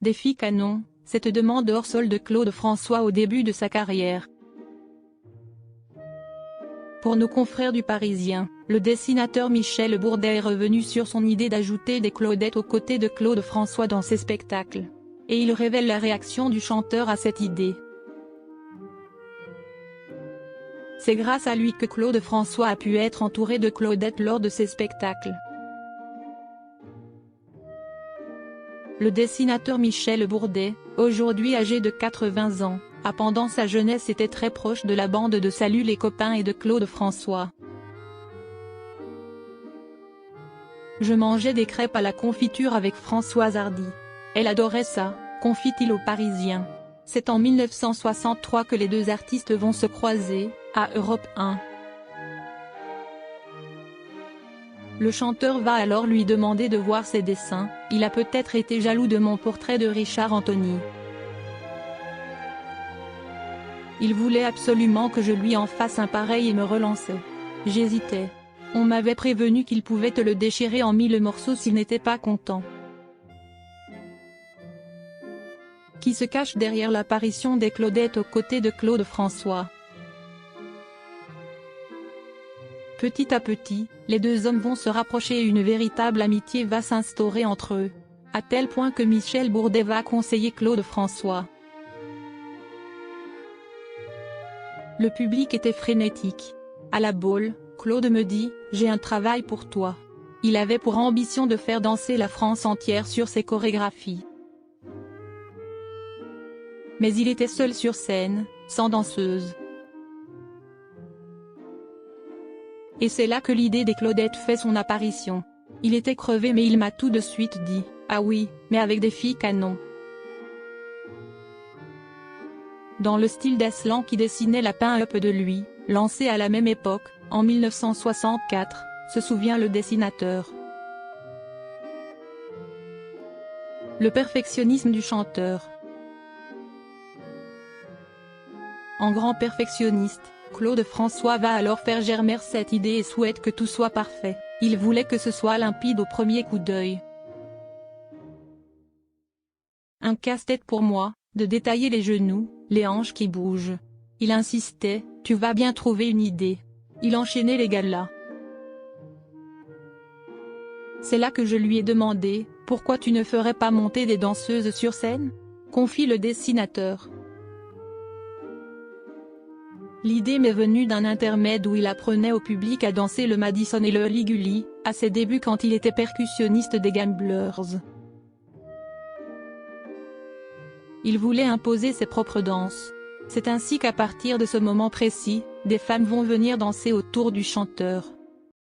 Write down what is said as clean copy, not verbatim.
Défi canon, cette demande hors sol de Claude François au début de sa carrière. Pour nos confrères du Parisien, le dessinateur Michel Bourdet est revenu sur son idée d'ajouter des Claudettes aux côtés de Claude François dans ses spectacles. Et il révèle la réaction du chanteur à cette idée. C'est grâce à lui que Claude François a pu être entouré de Claudettes lors de ses spectacles. Le dessinateur Michel Bourdet, aujourd'hui âgé de 80 ans, a pendant sa jeunesse été très proche de la bande de Salut les copains et de Claude François. Je mangeais des crêpes à la confiture avec Françoise Hardy. Elle adorait ça, confie-t-il aux Parisiens. C'est en 1963 que les deux artistes vont se croiser, à Europe 1. Le chanteur va alors lui demander de voir ses dessins. Il a peut-être été jaloux de mon portrait de Richard Anthony. Il voulait absolument que je lui en fasse un pareil et me relançait. J'hésitais. On m'avait prévenu qu'il pouvait te le déchirer en 1000 morceaux s'il n'était pas content. Qui se cache derrière l'apparition des Claudettes aux côtés de Claude François. Petit à petit, les deux hommes vont se rapprocher et une véritable amitié va s'instaurer entre eux. À tel point que Michel Bourdet va conseiller Claude François. Le public était frénétique. À la Baule, Claude me dit « J'ai un travail pour toi ». Il avait pour ambition de faire danser la France entière sur ses chorégraphies. Mais il était seul sur scène, sans danseuse. Et c'est là que l'idée des Claudettes fait son apparition. Il était crevé mais il m'a tout de suite dit « Ah oui, mais avec des filles canon ». Dans le style d'Aslan qui dessinait la pin-up de lui, lancé à la même époque, en 1964, se souvient le dessinateur. Le perfectionnisme du chanteur. En grand perfectionniste, Claude François va alors faire germer cette idée et souhaite que tout soit parfait. Il voulait que ce soit limpide au premier coup d'œil. Un casse-tête pour moi, de détailler les genoux, les hanches qui bougent. Il insistait, tu vas bien trouver une idée. Il enchaînait les galas. C'est là que je lui ai demandé, pourquoi tu ne ferais pas monter des danseuses sur scène? Confie le dessinateur. L'idée m'est venue d'un intermède où il apprenait au public à danser le Madison et le Liguli, à ses débuts quand il était percussionniste des Gamblers. Il voulait imposer ses propres danses. C'est ainsi qu'à partir de ce moment précis, des femmes vont venir danser autour du chanteur.